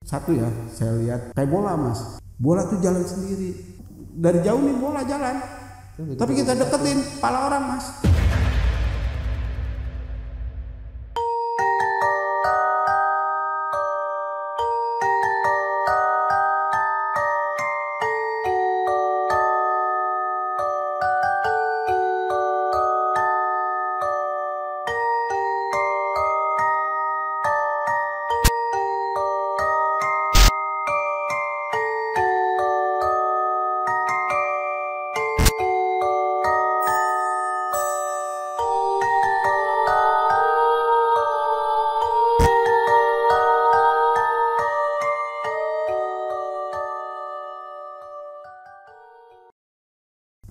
Satu ya, saya lihat kayak bola mas. Bola tuh jalan sendiri. Dari jauh nih bola jalan. Tapi kita deketin kepala orang mas.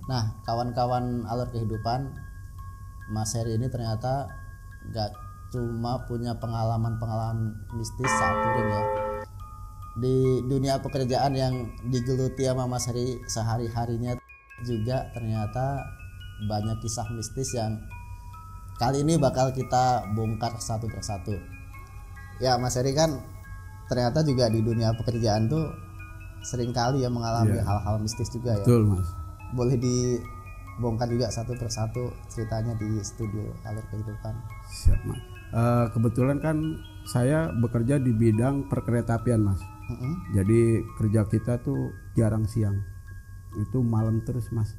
Nah, kawan-kawan alur kehidupan, Mas Heri ini ternyata gak cuma punya pengalaman-pengalaman mistis saat touring ya. Di dunia pekerjaan yang digeluti sama Mas Heri sehari-harinya juga ternyata banyak kisah mistis yang kali ini bakal kita bongkar satu persatu. Ya, Mas Heri kan ternyata juga di dunia pekerjaan tuh seringkali ya mengalami hal-hal mistis juga ya. Betul mas. Boleh dibongkar juga satu persatu ceritanya di studio alur kehidupan. Siap mas. Kebetulan kan saya bekerja di bidang perkeretaapian mas. Jadi kerja kita tuh jarang siang, itu malam terus mas.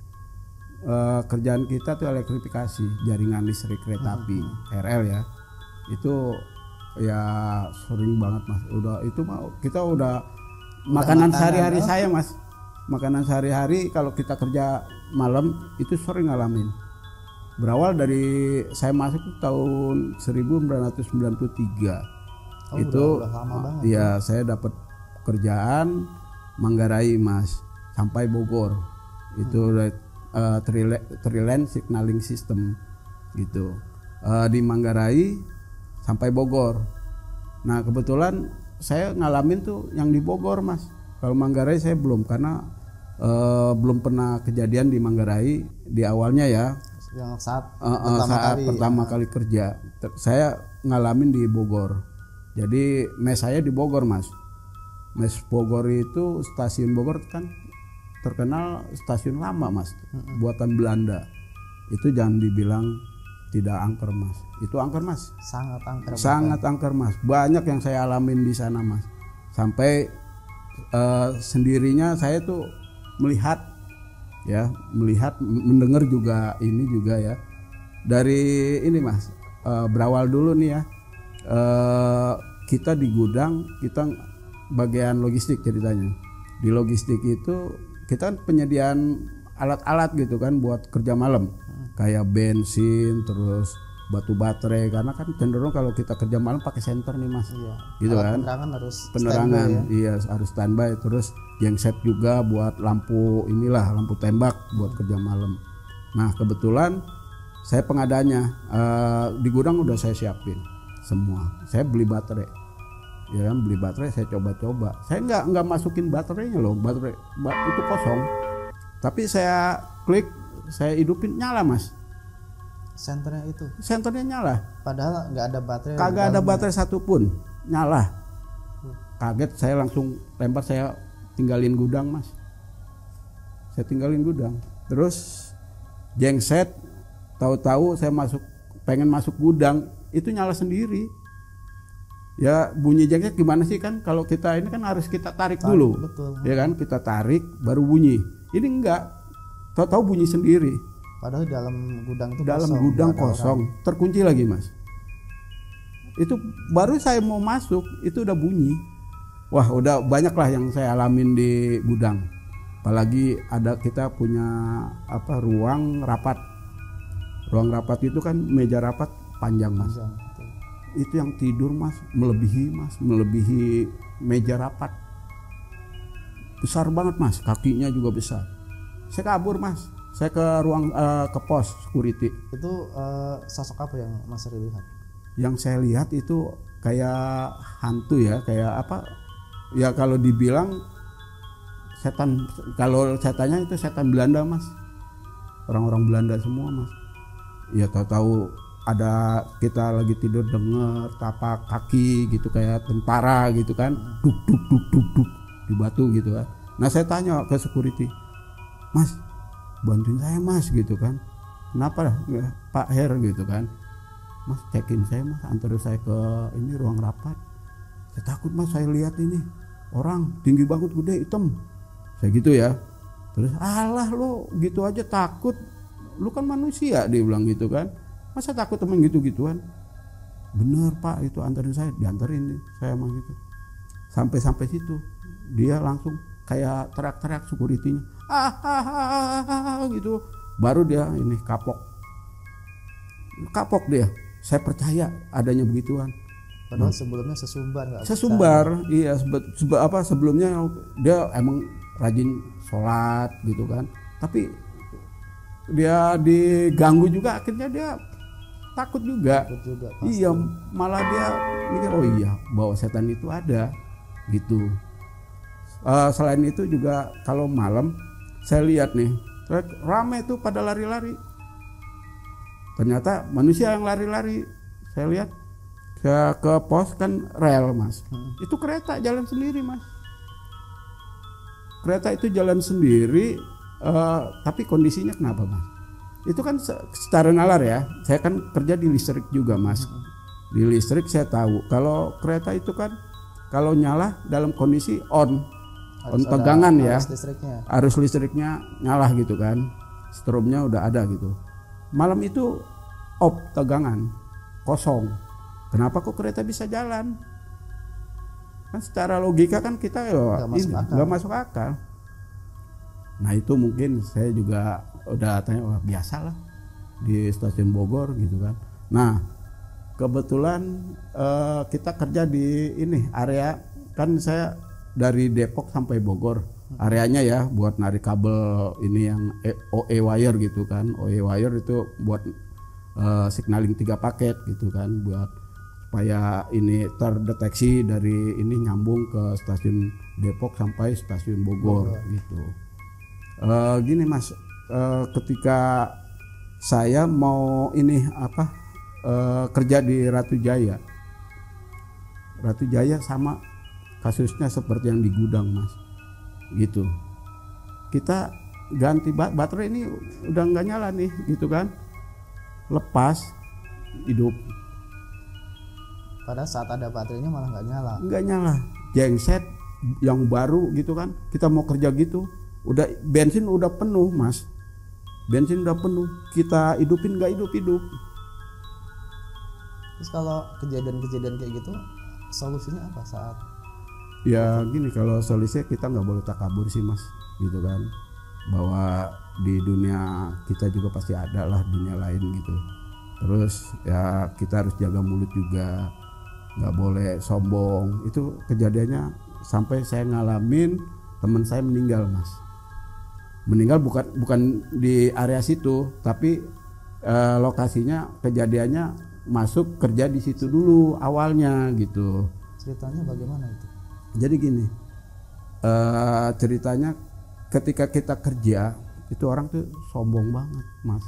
Kerjaan kita tuh elektrifikasi jaringan listrik kereta api KRL ya. Itu ya sering banget mas. Kita udah makanan sehari-hari saya mas. Makanan sehari-hari kalau kita kerja malam itu sering ngalamin. Berawal dari saya masuk tahun 1993. Itu udah lama banget. Ya saya dapat kerjaan Manggarai mas sampai Bogor. Itu Triland Signaling System gitu. Di Manggarai sampai Bogor. Nah kebetulan saya ngalamin tuh yang di Bogor mas. Kalau Manggarai saya belum karena belum pernah kejadian di Manggarai di awalnya ya. Yang saat pertama kali kerja saya ngalamin di Bogor. Jadi mes saya di Bogor mas. Mes Bogor itu stasiun Bogor kan terkenal stasiun lama mas, buatan Belanda. Itu jangan dibilang tidak angker mas. Itu angker mas. Sangat angker. Sangat angker mas. Banyak yang saya alamin di sana mas. Sampai sendirinya saya tuh melihat, mendengar juga ini juga ya. Dari ini mas, berawal dulu nih ya. Kita di gudang, kita bagian logistik ceritanya. Di logistik itu kita kan penyediaan alat-alat gitu kan buat kerja malam, kayak bensin, terus batu baterai, karena kan cenderung kalau kita kerja malam pakai senter nih mas, gitu kan. Penerangan harus penerangan standby, ya? Iya harus standby. Terus genset juga buat lampu lampu tembak buat kerja malam. Nah kebetulan saya pengadanya, di gudang udah saya siapin semua. Saya beli baterai, ya kan, beli baterai saya coba-coba. Saya nggak masukin baterainya loh, baterai itu kosong. Tapi saya klik, saya hidupin, nyala mas. Senternya nyala. Padahal nggak ada baterai. Kagak ada baterai satupun, nyala. Kaget saya, langsung lempar, saya tinggalin gudang mas. Saya tinggalin gudang. Terus jengset, tahu-tahu saya pengen masuk gudang, itu nyala sendiri. Ya bunyi jengset gimana sih kan? Kalau kita ini kan harus kita tarik dulu, betul. Ya kan, kita tarik baru bunyi. Ini enggak, tahu-tahu bunyi sendiri. Padahal dalam gudang itu kosong, terkunci lagi mas. Itu baru saya mau masuk itu udah bunyi. Wah udah banyak lah yang saya alamin di gudang. Apalagi kita punya ruang rapat. Ruang rapat itu kan meja rapat panjang mas. Itu yang tidur mas melebihi meja rapat. Besar banget mas, kakinya juga besar. Saya kabur mas. Saya ke ruang ke pos security. Itu sosok apa yang Mas Heri lihat? Yang saya lihat itu kayak hantu ya, kayak apa? Ya kalau dibilang setan, kalau saya tanya itu setan Belanda mas. Orang-orang Belanda semua mas. Ya tahu-tahu ada kita lagi tidur denger tapak kaki gitu kayak tentara gitu kan, duk duk duk duk duk di batu gitu kan. Nah saya tanya ke security, Mas bantuin saya Mas gitu kan, kenapa Pak Her gitu kan, Mas cekin saya Mas, antar saya ke ini ruang rapat, saya takut Mas, saya lihat ini orang tinggi banget gede hitam, saya gitu ya. Terus alah lo gitu aja takut, lu kan manusia, dia bilang gitu kan, masa takut temen gitu-gituan. Bener Pak, itu antarin saya, diantarin nih saya emang gitu. Sampai situ dia langsung kayak teriak-teriak security-nya, gitu. Baru dia ini kapok dia. Saya percaya adanya begituan. Padahal sebelumnya sesumbar. Sesumbar, iya. Sebelumnya dia emang rajin sholat gitu kan. Tapi dia diganggu juga, akhirnya dia takut juga. Pasti. Iya, malah dia mikir oh iya bahwa setan itu ada gitu. Selain itu juga kalau malam saya lihat nih ramai tuh pada lari-lari. Ternyata manusia yang lari-lari. Saya lihat ke pos kan rel Mas. Itu kereta jalan sendiri Mas. Kereta itu jalan sendiri, tapi kondisinya kenapa Mas? Itu kan secara nalar ya. Saya kan kerja di listrik juga Mas. Di listrik saya tahu kalau kereta itu kan kalau nyala dalam kondisi on tegangan ya, arus listriknya nyala gitu kan, strobnya udah ada gitu. Malam itu off tegangan, kosong. Kenapa kok kereta bisa jalan? Kan secara logika kan kita nggak masuk akal. Nah itu mungkin saya juga udah tanya, wah biasalah di stasiun Bogor gitu kan. Nah kebetulan kita kerja di ini area, kan saya dari Depok sampai Bogor areanya ya, buat narik kabel ini yang OE wire gitu kan. OE wire itu buat signaling 3 paket gitu kan, buat supaya ini terdeteksi dari ini nyambung ke stasiun Depok sampai stasiun Bogor gitu. Gini Mas, ketika saya mau ini kerja di Ratu Jaya sama kasusnya seperti yang di gudang Mas gitu. Kita ganti baterai ini udah nggak nyala nih gitu kan, lepas hidup. Padahal saat ada baterainya malah nggak nyala. Genset yang baru gitu kan, kita mau kerja gitu udah bensin udah penuh Mas, kita hidupin nggak hidup. Terus kalau kejadian kayak gitu solusinya apa saat? Ya gini, kalau solusinya kita nggak boleh takabur sih Mas gitu kan, bahwa di dunia kita juga pasti ada lah dunia lain gitu. Terus ya kita harus jaga mulut juga, nggak boleh sombong. Itu kejadiannya sampai saya ngalamin teman saya meninggal Mas. Meninggal bukan di area situ, tapi lokasinya kejadiannya masuk kerja di situ dulu awalnya gitu. Ceritanya bagaimana itu? Jadi gini, ceritanya ketika kita kerja itu orang tuh sombong banget Mas,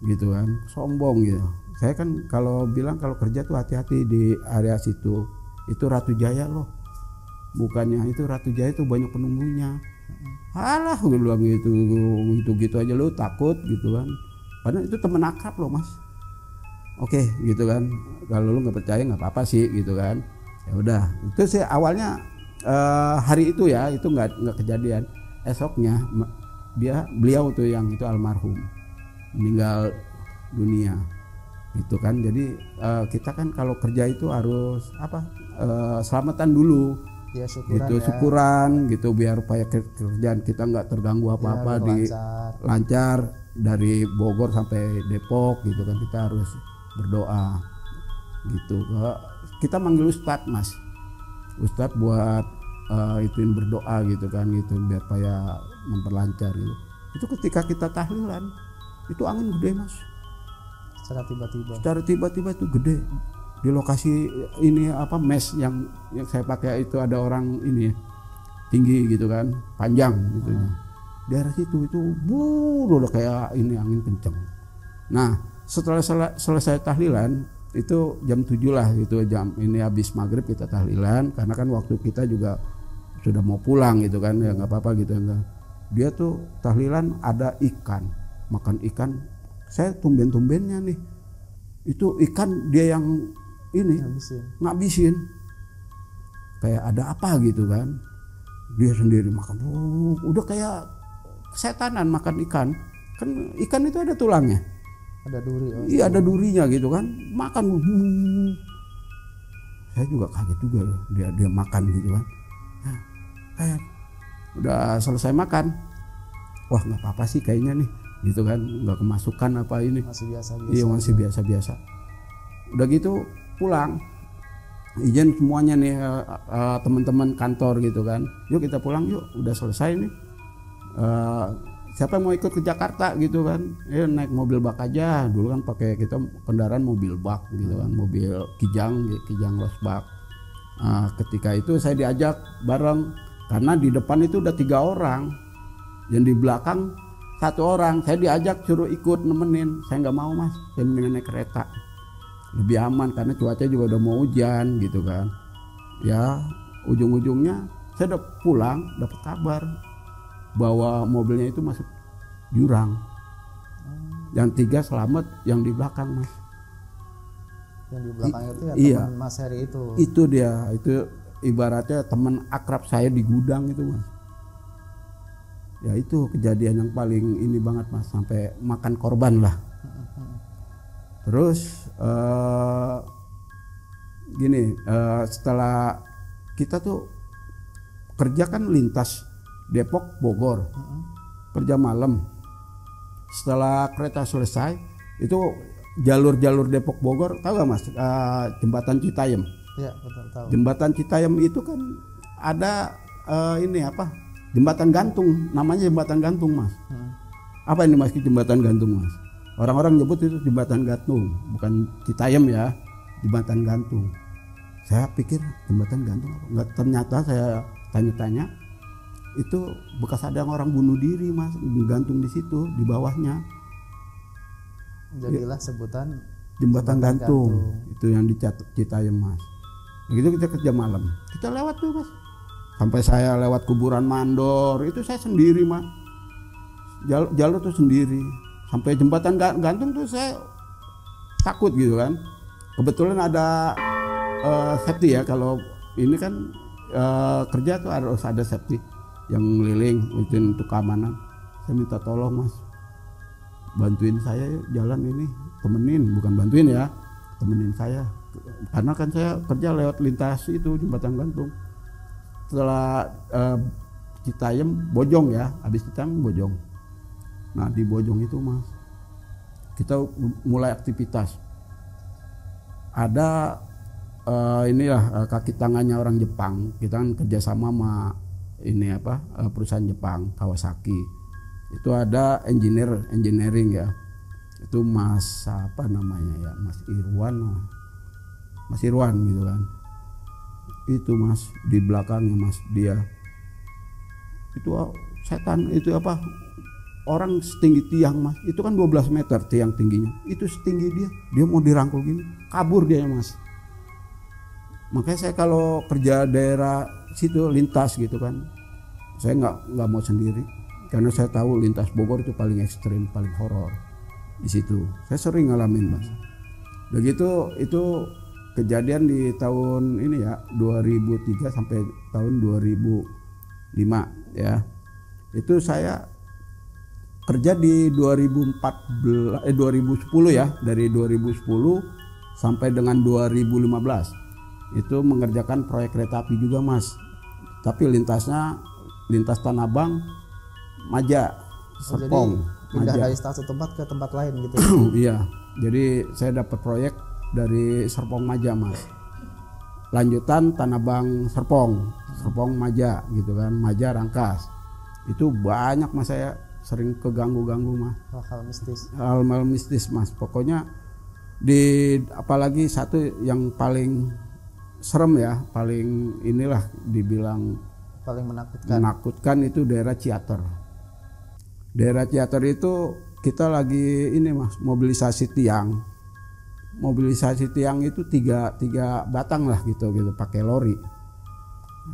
gitu kan, sombong gitu. Saya kan kalau bilang kalau kerja tuh hati-hati di area situ. Itu Ratu Jaya loh, bukannya itu Ratu Jaya itu banyak penunggunya. Alah gue bilang gitu aja lo takut gitu kan, padahal itu temen akrab loh Mas. Oke gitu kan, kalau lu nggak percaya nggak apa-apa sih gitu kan. Ya udah, itu sih awalnya hari itu ya, itu nggak kejadian. Esoknya beliau tuh yang itu almarhum meninggal dunia gitu kan. Jadi kita kan kalau kerja itu harus selamatan dulu ya, syukuran gitu, syukuran gitu, biar supaya kerjaan kita nggak terganggu apa-apa, lancar dari Bogor sampai Depok gitu kan. Kita harus berdoa gitu. Kita manggil Ustadz Mas, Ustadz buat ituin berdoa gitu kan, gitu biar supaya memperlancar gitu. Itu ketika kita tahlilan itu angin gede Mas, secara tiba-tiba itu gede di lokasi ini mes yang saya pakai itu. Ada orang ini tinggi gitu kan, panjang gitu. Daerah situ itu udah kayak ini angin kenceng. Nah setelah selesai tahlilan itu jam 7 lah, itu jam ini habis maghrib kita tahlilan karena kan waktu kita juga sudah mau pulang gitu kan, ya nggak apa-apa gitu. Dia tuh tahlilan ada ikan, makan ikan. Saya tumben-tumbennya nih itu ikan dia yang ini ngabisin, kayak ada apa gitu kan, dia sendiri makan. Udah kayak setanan makan ikan, kan ikan itu ada tulangnya, ada duri. Iya ada durinya gitu kan, makan. Saya juga kaget juga loh, dia makan gitu kan. Nah, udah selesai makan, wah nggak apa-apa sih kayaknya nih gitu kan, nggak kemasukan apa ini, masih biasa-biasa. Iya masih biasa-biasa. Udah gitu pulang, izin semuanya nih teman-teman kantor gitu kan, yuk kita pulang yuk, udah selesai nih. Siapa yang mau ikut ke Jakarta gitu kan, naik mobil bak aja. Dulu kan pakai kita kendaraan mobil bak gitu kan, mobil kijang losbak. Ketika itu saya diajak bareng karena di depan itu udah 3 orang, yang di belakang 1 orang. Saya diajak suruh ikut nemenin, saya nggak mau mas, saya mendingan naik kereta lebih aman karena cuaca juga udah mau hujan gitu kan. Ya ujung-ujungnya saya udah pulang dapat kabar bahwa mobilnya itu masuk jurang. Yang 3 selamat, yang di belakang mas. Yang di belakang itu ya iya, teman Mas Heri itu. Itu dia, itu ibaratnya teman akrab saya di gudang itu mas. Ya itu kejadian yang paling ini banget mas, sampai makan korban lah. Terus gini, setelah kita tuh kerja kan lintas Depok Bogor, kerja malam. Setelah kereta selesai itu jalur Depok Bogor, tahu gak mas, jembatan Citayam? Ya betul tahu. Jembatan Citayam itu kan ada ini apa, jembatan gantung, namanya jembatan gantung mas. Apa ini mas jembatan gantung mas? Orang-orang nyebut itu jembatan gantung, bukan Citayam ya, jembatan gantung. Saya pikir jembatan gantung apa? Nggak, ternyata saya tanya-tanya, itu bekas ada orang bunuh diri mas, gantung di situ di bawahnya. Jadilah sebutan jembatan gantung. Itu yang di Citayam mas. Begitu kita kerja malam, kita lewat tuh mas, sampai saya lewat kuburan mandor itu saya sendiri mas, jalur tuh sendiri. Sampai jembatan gantung tuh saya takut gitu kan. Kebetulan ada safety ya, kalau ini kan kerja tuh harus ada safety yang ngeliling untuk keamanan. Saya minta tolong mas, bantuin saya jalan ini, temenin, bukan bantuin ya, temenin saya. Karena kan saya kerja lewat lintas itu jembatan gantung. Setelah Citayam Bojong ya, habis Citayam Bojong. Nah di Bojong itu mas, kita mulai aktivitas. Ada inilah kaki tangannya orang Jepang. Kita kan kerjasama sama ini apa, perusahaan Jepang Kawasaki. Itu ada engineering ya. Itu mas apa namanya ya, Mas Irwan gitu kan. Itu mas di belakangnya mas, dia itu setan itu apa, orang setinggi tiang mas, itu kan 12 meter tiang tingginya, itu setinggi dia mau dirangkul gini, kabur dia mas. Makanya saya kalau kerja daerah situ lintas gitu kan, saya nggak mau sendiri, karena saya tahu lintas Bogor itu paling ekstrim, paling horor di situ. Saya sering ngalamin mas. Begitu itu kejadian di tahun ini ya, 2003 sampai tahun 2005 ya. Itu saya kerja di 2010 ya, dari 2010 sampai dengan 2015 itu mengerjakan proyek kereta api juga mas, tapi lintas Tanah Abang, Maja, Serpong. Jadi pindah dari satu tempat ke tempat lain gitu. Iya, jadi saya dapat proyek dari Serpong Maja mas, lanjutan Tanah Abang Serpong Maja gitu kan, Maja Rangkas. Itu banyak mas, saya sering keganggu mas, hal-hal mistis mas. Pokoknya apalagi satu yang paling serem ya, paling inilah dibilang paling menakutkan itu daerah Ciater. Daerah Ciater itu kita lagi ini mas, mobilisasi tiang. Mobilisasi tiang itu tiga batang lah gitu pakai lori.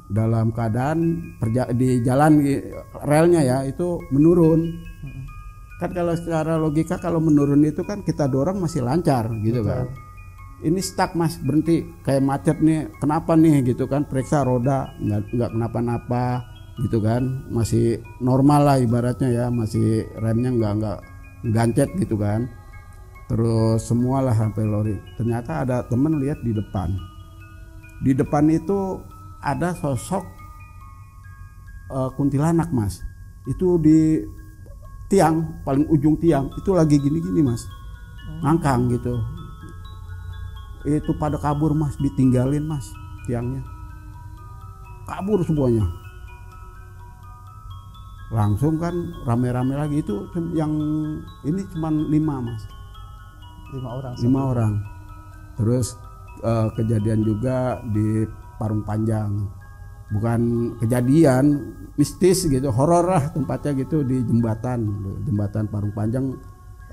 Dalam keadaan di jalan relnya ya itu menurun. Kan kalau secara logika kalau menurun itu kan kita dorong masih lancar gitu. Betul. Kan. Ini stuck mas, berhenti kayak macet nih. Kenapa nih gitu kan? Periksa roda nggak kenapa-napa gitu kan, masih normal lah ibaratnya ya, masih remnya nggak gancet gitu kan. Terus semualah sampai lori. Ternyata ada temen lihat di depan. Di depan itu ada sosok kuntilanak mas. Itu di tiang, paling ujung tiang itu lagi gini-gini mas, ngangkang gitu. Itu pada kabur mas, ditinggalin mas tiangnya, kabur semuanya. Langsung kan rame-rame lagi. Itu yang ini cuma 5 mas, 5 orang. Terus kejadian juga di Parung Panjang, bukan kejadian mistis gitu, horor lah tempatnya gitu, di jembatan Parung Panjang.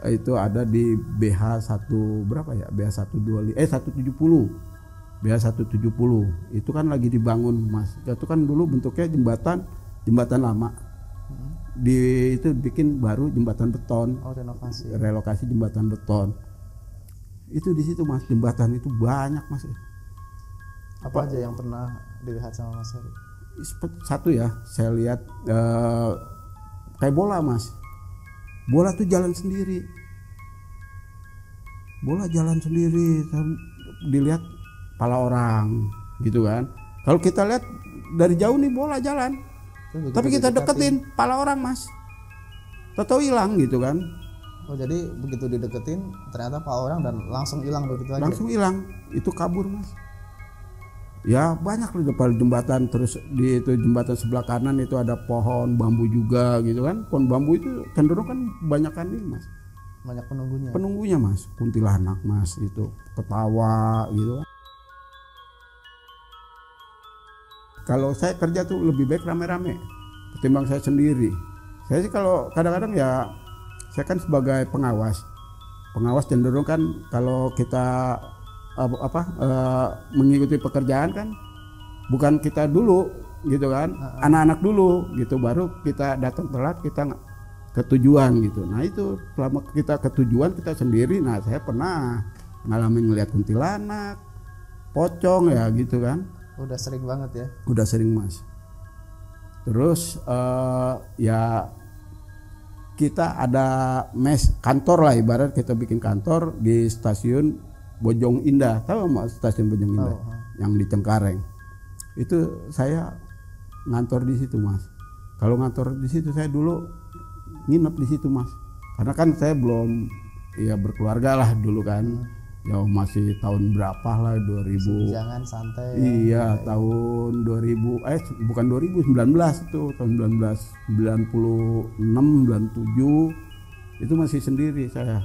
Itu ada di BH 1 berapa ya, BH 170 itu kan lagi dibangun mas. Itu kan dulu bentuknya jembatan lama, itu bikin baru jembatan beton. Relokasi jembatan beton. Itu di situ mas, jembatan itu banyak mas. Apa aja yang pernah dilihat sama Mas Heri? Satu ya, saya lihat kayak bola mas. Bola tuh jalan sendiri. Dilihat kepala orang gitu kan. Kalau kita lihat dari jauh nih bola jalan, tapi kita deketin kepala orang mas, tahu hilang gitu kan. Oh jadi begitu dideketin ternyata kepala orang dan langsung hilang begitu aja? Langsung hilang, itu kabur mas. Ya banyak di depan jembatan. Terus di itu jembatan sebelah kanan itu ada pohon bambu juga gitu kan. Pohon bambu itu cenderung kan banyakan ini mas, banyak penunggunya. Penunggunya mas, kuntilanak mas, itu ketawa gitu. Kalau saya kerja tuh lebih baik rame-rame ketimbang saya sendiri. Saya sih kalau kadang-kadang ya, saya kan sebagai pengawas cenderung kan kalau kita mengikuti pekerjaan kan bukan kita dulu gitu kan, anak-anak dulu gitu, baru kita datang telat kita ke tujuan gitu. Nah itu selama kita ke tujuan kita sendiri. Nah saya pernah ngalamin ngeliat kuntilanak, pocong ya gitu kan. Udah sering banget ya? Udah sering mas. Terus ya kita ada kantor lah, ibarat kita bikin kantor di stasiun Bojong Indah. Tahu mas stasiun Bojong Indah? Yang di Cengkareng. Itu saya ngantor di situ mas. Kalau ngantor di situ saya dulu nginep di situ mas. Karena kan saya belum ya berkeluarga lah dulu kan. Ya masih tahun berapa lah, 2000. Jangan santai. Iya, tahun 2000 bukan 2019 itu, tahun 1996 97 itu masih sendiri saya.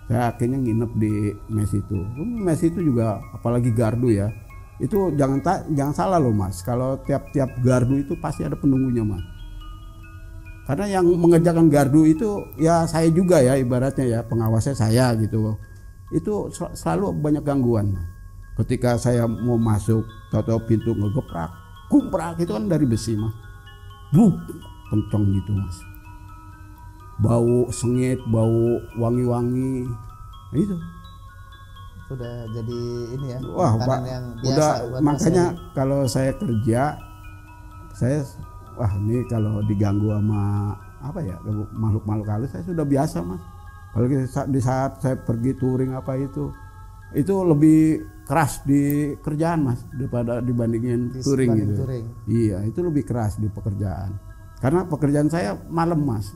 Saya akhirnya nginep di mes itu. Mes itu juga apalagi gardu ya. Itu jangan salah loh mas. Kalau tiap gardu itu pasti ada penunggunya mas. Karena yang mengerjakan gardu itu ya saya juga ya, ibaratnya ya, pengawasnya saya gitu. Itu selalu banyak gangguan. Ketika saya mau masuk, tahu-tahu pintu ngegeprak, kumprak, itu kan dari besi mas. Buk, kenceng gitu mas. Bau sengit, bau wangi-wangi, itu udah jadi ini ya. Wah pak, yang biasa udah makanya masyarakat. Kalau saya kerja, ini kalau diganggu sama apa ya, makhluk-makhluk halus, saya sudah biasa mas. Kalau di saat saya pergi touring apa itu lebih keras di kerjaan mas daripada dibandingin touring gitu. Touring. Iya, itu lebih keras di pekerjaan. Karena pekerjaan saya malam mas.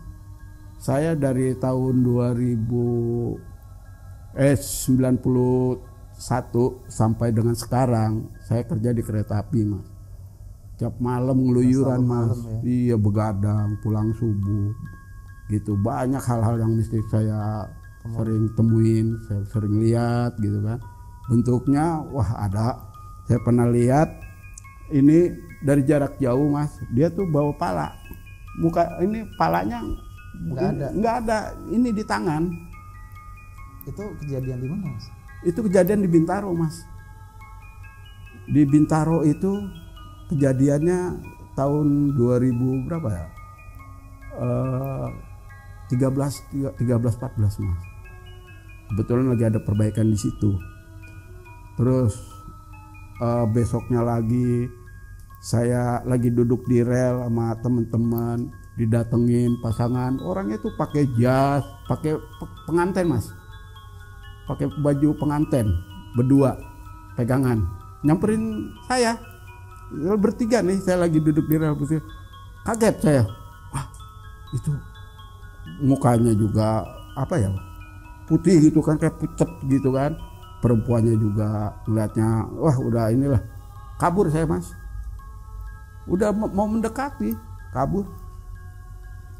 Saya dari tahun 91 sampai dengan sekarang saya kerja di kereta api mas. Tiap malam ngeluyuran mas. Ya? Iya, begadang, pulang subuh gitu. Banyak hal-hal yang mesti saya sering temuin, saya sering lihat gitu kan. Bentuknya ada. Saya pernah lihat ini dari jarak jauh mas. Dia tuh bawa pala. Muka ini palanya Nggak ada. Ini di tangan. Itu kejadian di mana, Mas? Itu kejadian di Bintaro, Mas. Di Bintaro itu kejadiannya tahun 2000 berapa ya? 13-14 Mas. Kebetulan lagi ada perbaikan di situ. Terus besoknya lagi saya lagi duduk di rel sama teman-teman, didatengin pasangan, orangnya tuh pakai jas, pakai pengantin Mas, pakai baju pengantin, berdua pegangan, nyamperin saya bertiga nih, saya lagi duduk di rel, kaget saya, wah itu mukanya juga apa ya, putih gitu kan, kayak pucet gitu kan, perempuannya juga ngeliatnya, wah udah inilah, kabur saya Mas, udah mau mendekati, kabur.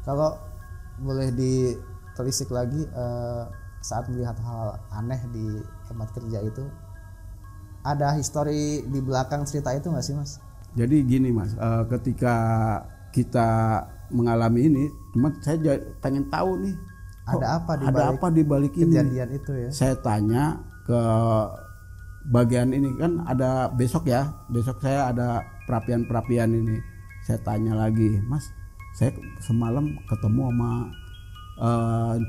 Kalau boleh ditelisik lagi, saat melihat hal aneh di tempat kerja itu, ada histori di belakang cerita itu nggak sih Mas? Jadi gini Mas, ketika kita mengalami ini, cuma saya pengen tahu nih, ada apa di balik ini kejadian itu ya? Saya tanya ke bagian ini, kan ada besok saya ada perapian ini, saya tanya lagi, Mas, saya semalam ketemu sama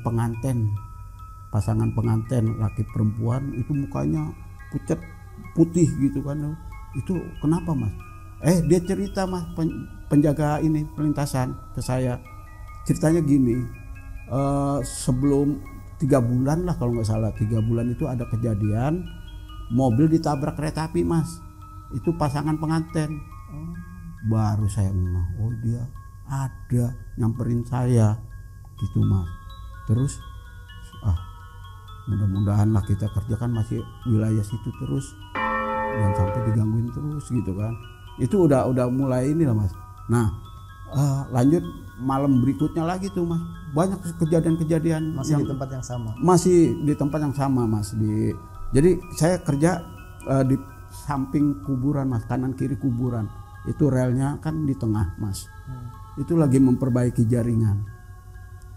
pengantin, pasangan pengantin laki perempuan, itu mukanya pucat putih gitu kan, itu kenapa Mas? Dia cerita Mas, penjaga ini pelintasan ke saya, ceritanya gini, sebelum 3 bulan lah kalau nggak salah, 3 bulan itu ada kejadian mobil ditabrak kereta api Mas, itu pasangan pengantin. Baru saya ngeh, oh dia ada nyamperin saya gitu Mas. Terus mudah-mudahan lah kita kerja kan masih wilayah situ terus, jangan sampai digangguin terus gitu kan. Itu udah mulai ini lah Mas. Nah lanjut malam berikutnya lagi tuh Mas, banyak kejadian-kejadian masih di tempat yang sama. Masih di tempat yang sama Mas. Jadi saya kerja di samping kuburan Mas, kanan kiri kuburan. Itu relnya kan di tengah Mas. Itu lagi memperbaiki jaringan.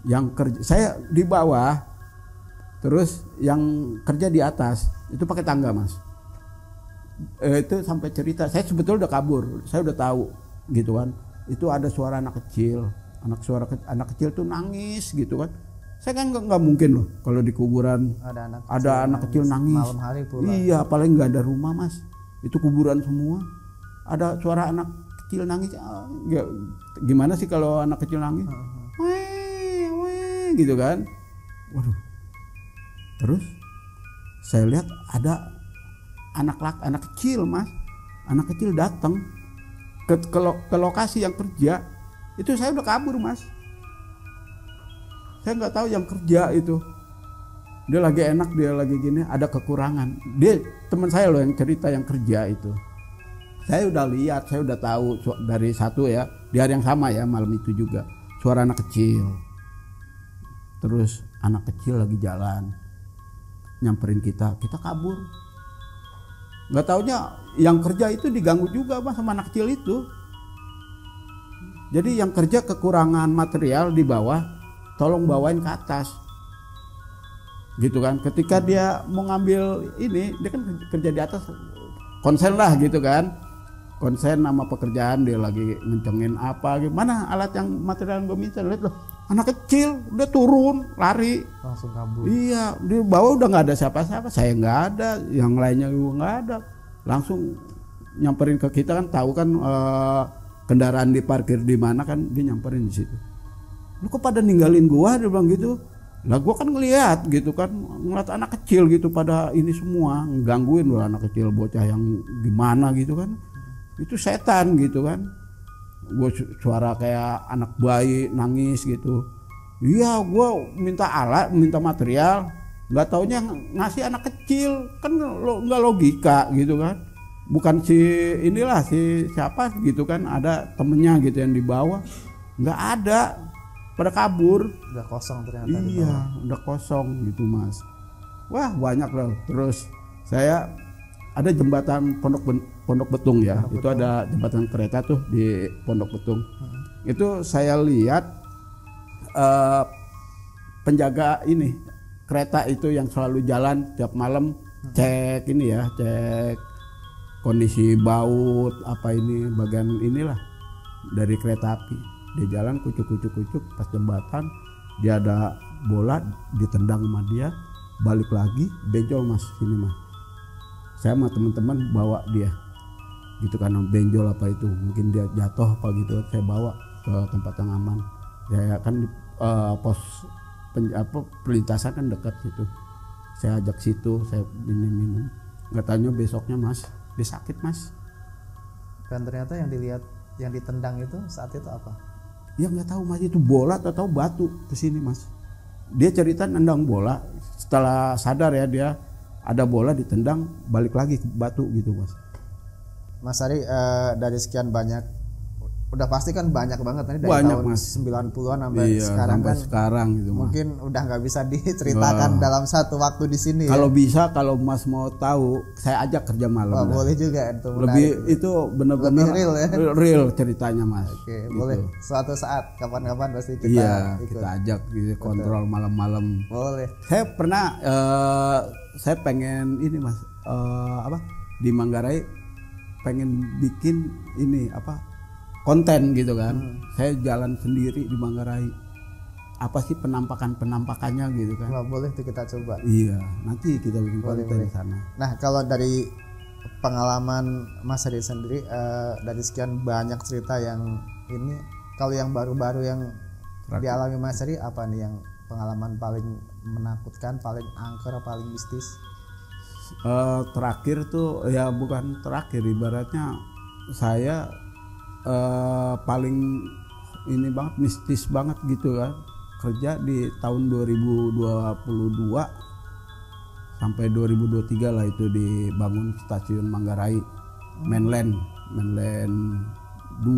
Yang kerja saya di bawah, terus yang kerja di atas itu pakai tangga Mas. Itu sampai cerita, saya sebetulnya udah kabur, saya udah tahu gitu kan. Itu ada suara anak kecil, anak kecil tuh nangis gitu kan. Saya kan nggak mungkin loh kalau di kuburan ada anak kecil nangis malam hari pula. Iya, apalagi nggak ada rumah Mas, itu kuburan semua, ada suara anak kecil nangis. Gimana sih kalau anak kecil nangis? Weh, gitu kan. Waduh. Terus saya lihat ada anak kecil Mas, anak kecil datang ke lokasi yang kerja. Itu saya udah kabur Mas, saya nggak tahu yang kerja itu dia lagi enak, dia lagi gini, ada kekurangan. Dia teman saya loh yang cerita yang kerja itu, saya udah lihat, saya udah tahu dari satu ya, di hari yang sama ya, malam itu juga suara anak kecil. Terus anak kecil lagi jalan nyamperin kita kabur. Nggak taunya yang kerja itu diganggu juga Mas sama anak kecil itu. Jadi yang kerja kekurangan material di bawah, tolong bawain ke atas gitu kan. Ketika dia mau ngambil ini, dia kan kerja di atas, konsen lah gitu kan, konsen sama pekerjaan, dia lagi ngencengin apa, gimana alat yang material yang gue minta, lihat loh, anak kecil udah turun lari langsung kabur. Iya, di bawah udah nggak ada siapa-siapa, saya nggak ada, yang lainnya juga nggak ada, langsung nyamperin ke kita kan, tahu kan kendaraan diparkir di mana kan, dia nyamperin di situ. Lu kok pada ninggalin gua, dia bilang gitu. Lah gua kan ngelihat gitu kan, ngeliat anak kecil gitu pada ini semua, ngegangguin loh anak kecil, bocah yang gimana gitu kan. Itu setan gitu kan. Gua suara kayak anak bayi nangis gitu. Iya, gua minta alat, minta material, nggak taunya ngasih anak kecil, kan nggak logika gitu kan. Bukan si inilah si siapa gitu kan, ada temennya gitu yang dibawa, nggak ada, pada kabur. Udah kosong ternyata. Iya, udah kosong gitu Mas. Wah banyak loh. Terus saya ada jembatan Pondok Betung ya, itu ada jembatan kereta tuh di Pondok Betung. Itu saya lihat penjaga ini kereta itu yang selalu jalan tiap malam cek ini ya, cek kondisi baut apa ini bagian inilah dari kereta api. Dia jalan kucuk pas jembatan dia ada bola ditendang sama dia, balik lagi benjol mas sini mas. Saya sama teman-teman bawa dia gitu karena benjol apa itu mungkin dia jatuh apa gitu, saya bawa ke tempat yang aman. Saya kan di pos perlintasan kan dekat situ, saya ajak situ, saya minum. Nggak tanya besoknya mas dia sakit mas. Dan ternyata yang dilihat yang ditendang itu saat itu apa? Ya nggak tahu mas, itu bola atau batu ke sini mas. Dia cerita nendang bola, setelah sadar ya dia ada bola ditendang balik lagi ke batu gitu mas. Mas Ari, dari sekian banyak, udah pasti kan banyak banget nih dari banyak, tahun mas. 90-an sampai Iya, sekarang sampai kan sekarang gitu mas. mungkin udah nggak bisa diceritakan dalam satu waktu di sini. Kalau ya? bisa, kalau mas mau tahu saya ajak kerja malam. Wah, boleh juga itu. Lebih itu benar-benar real ya. real ceritanya mas. Oke, gitu. boleh suatu saat kapan-kapan pasti kita Iya ikut. kita ajak gitu, kontrol malam-malam. Boleh. Saya pernah saya pengen ini mas di Manggarai pengen bikin ini konten gitu kan. Saya jalan sendiri di Manggarai, apa sih penampakannya gitu kan. Wah, boleh tuh kita coba. Iya nanti kita bikin konten di sana. Nah kalau dari pengalaman Mas Ari sendiri, dari sekian banyak cerita yang ini, kalau yang baru-baru yang dialami Mas Ari apa nih yang pengalaman paling menakutkan, paling angker, paling mistis? Terakhir tuh ya bukan terakhir, ibaratnya saya paling ini banget mistis banget gitu kan, kerja di tahun 2022 sampai 2023 lah itu dibangun stasiun Manggarai mainland 2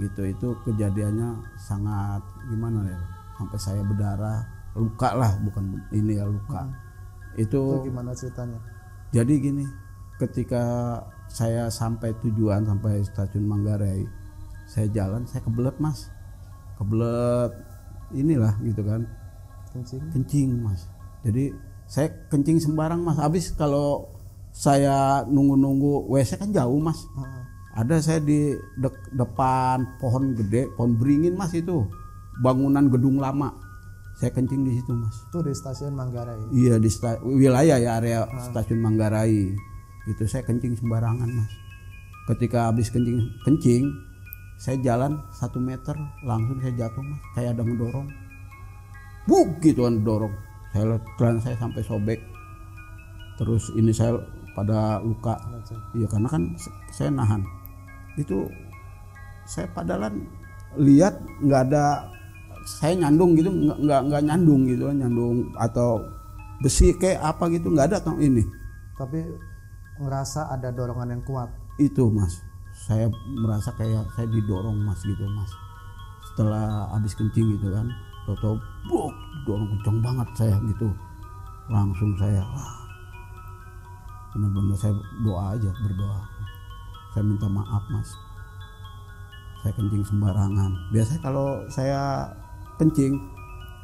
gitu. Itu kejadiannya sangat gimana ya, sampai saya berdarah, luka lah, bukan ini ya luka. Itu gimana ceritanya? Jadi gini, ketika saya sampai tujuan, sampai stasiun Manggarai, saya jalan, saya kebelet mas, kebelet inilah gitu kan, kencing mas. Jadi saya kencing sembarang mas. Habis kalau saya nunggu WC kan jauh mas. Ada saya di depan pohon gede, pohon beringin mas, itu bangunan gedung lama. Saya kencing di situ mas. Itu di stasiun Manggarai. Iya di wilayah ya, area stasiun Manggarai. Itu saya kencing sembarangan mas. Ketika habis kencing, saya jalan 1 meter langsung saya jatuh mas. Kayak ada ngedorong, buk gitu kan dorong. Celana saya sampai sobek. Terus ini saya pada luka. Iya karena kan saya nahan. Itu saya padalan lihat nggak ada. Saya nyandung gitu, nggak nyandung gitu, nyandung atau besi kayak apa gitu, nggak ada atau ini. Tapi ngerasa ada dorongan yang kuat. Itu mas, saya merasa kayak saya didorong mas gitu mas. Setelah habis kencing gitu kan, tau-tau dorong kencang banget saya gitu. Langsung saya benar-benar saya berdoa. Saya minta maaf mas. Saya kencing sembarangan. Biasanya kalau saya kencing,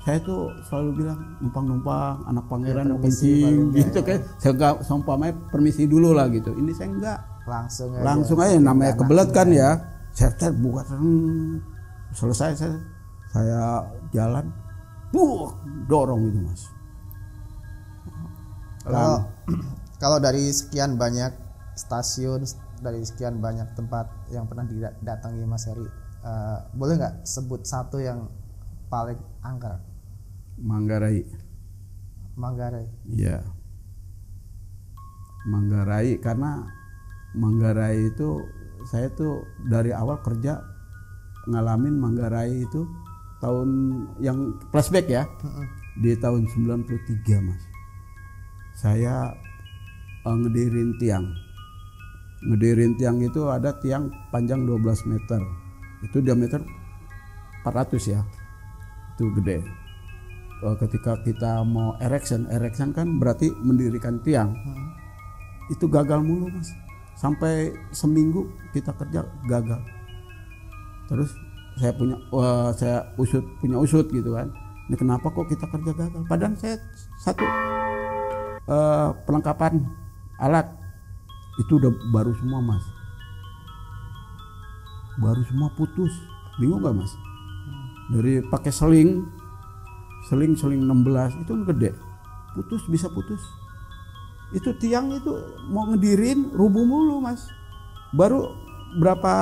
saya tuh selalu bilang numpang anak pangeran mau kencing gitu kan. Saya enggak seumpamanya permisi dulu lah gitu. Ini saya enggak. Langsung aja namanya kebelet kan ya. Saya buka selesai saya jalan, dorong itu mas. Kalau dari sekian banyak stasiun, dari sekian banyak tempat yang pernah didatangi Mas Ari, boleh nggak sebut satu yang paling angker? Manggarai. Iya. Manggarai karena Manggarai itu saya tuh dari awal kerja ngalamin Manggarai itu tahun yang flashback ya. Di tahun 93 mas. Saya ngedirin tiang. Ngedirin tiang itu ada tiang panjang 12 meter. Itu diameter 400 ya. Itu gede. Ketika kita mau erection kan berarti mendirikan tiang. Itu gagal mulu mas. Sampai seminggu kita kerja gagal. Terus saya punya usut gitu kan. Ini kenapa kok kita kerja gagal? Padahal saya satu perlengkapan alat itu udah baru semua mas, baru semua putus, bingung gak mas? Dari pakai seling 16 itu gede, bisa putus. Itu tiang itu mau ngedirin rubuh mulu mas, baru berapa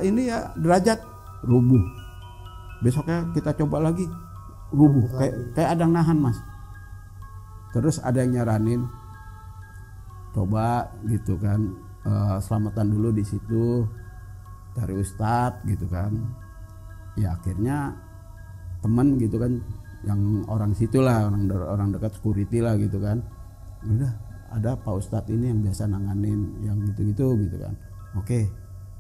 ini ya derajat rubuh. Besoknya kita coba lagi rubuh kayak ada yang nahan mas. Terus ada yang nyaranin coba gitu kan, selamatan dulu di situ, cari ustadz gitu kan. Ya akhirnya teman gitu kan, yang orang situ lah, orang dekat security lah gitu kan. Udah ada Pak Ustadz ini yang biasa nanganin yang gitu-gitu gitu kan. Oke.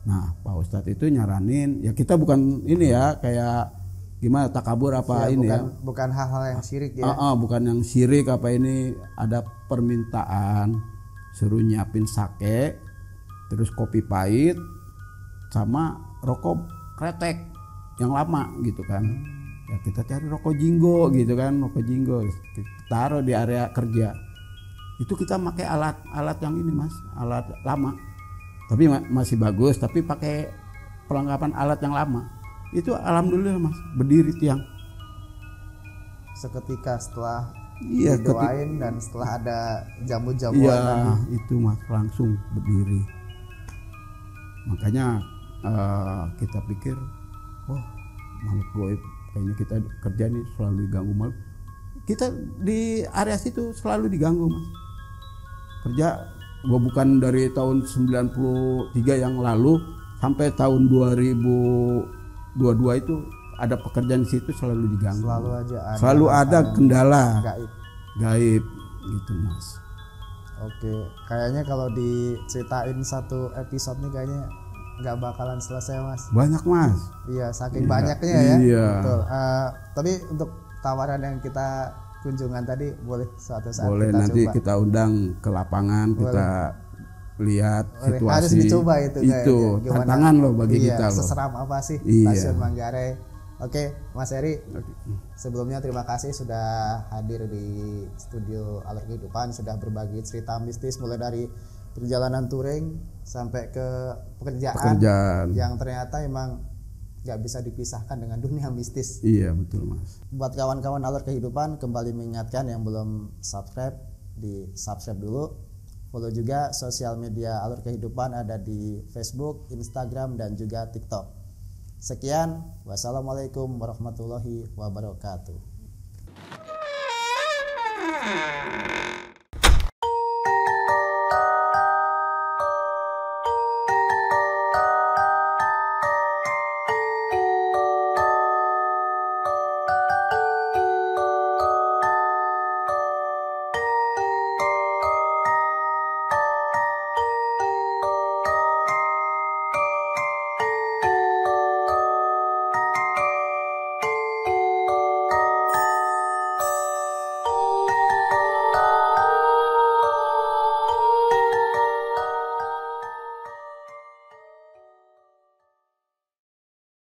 Nah Pak Ustadz itu nyaranin, ya kita bukan ini ya kayak gimana takabur apa ya, ini bukan hal-hal yang syirik ya. Bukan yang syirik apa ini, ada permintaan suruh nyiapin sake, terus kopi pahit, sama rokok kretek yang lama gitu kan. Ya kita cari rokok jinggo gitu kan, rokok jinggo kita taruh di area kerja. Itu kita pakai alat yang ini mas, alat lama, tapi masih bagus, tapi pakai perlengkapan alat yang lama. Itu alhamdulillah mas, berdiri tiang. Seketika setelah didoain dan setelah ada jamu-jamuan ya, itu mas langsung berdiri. Makanya kita pikir, wah makhluk goib, kayaknya kita kerja nih selalu diganggu makhluk. Kita di area situ selalu diganggu mas. Kerja gua bukan dari tahun 93 yang lalu sampai tahun 2022 itu ada pekerjaan di situ selalu diganggu. Selalu ada kendala gaib gitu mas. Oke, kayaknya kalau diceritain satu episode nih kayaknya nggak bakalan selesai mas. Banyak mas. Iya, saking banyaknya ya. Iya. Betul. Tapi untuk tawaran yang kita kunjungan tadi boleh suatu saat boleh, kita nanti coba. kita undang ke lapangan, boleh. Kita lihat situasi. Harus dicoba itu tantangan loh bagi kita loh. Seseram apa sih Stasiun Manggarai. Oke, Mas Heri. Sebelumnya terima kasih sudah hadir di studio Alur Kehidupan, sudah berbagi cerita mistis mulai dari perjalanan touring sampai ke pekerjaan. Yang ternyata emang gak bisa dipisahkan dengan dunia mistis. Iya betul mas. Buat kawan-kawan Alur Kehidupan, kembali mengingatkan yang belum subscribe, di subscribe dulu. Follow juga sosial media Alur Kehidupan, ada di Facebook, Instagram, dan juga TikTok. Sekian, wassalamualaikum warahmatullahi wabarakatuh.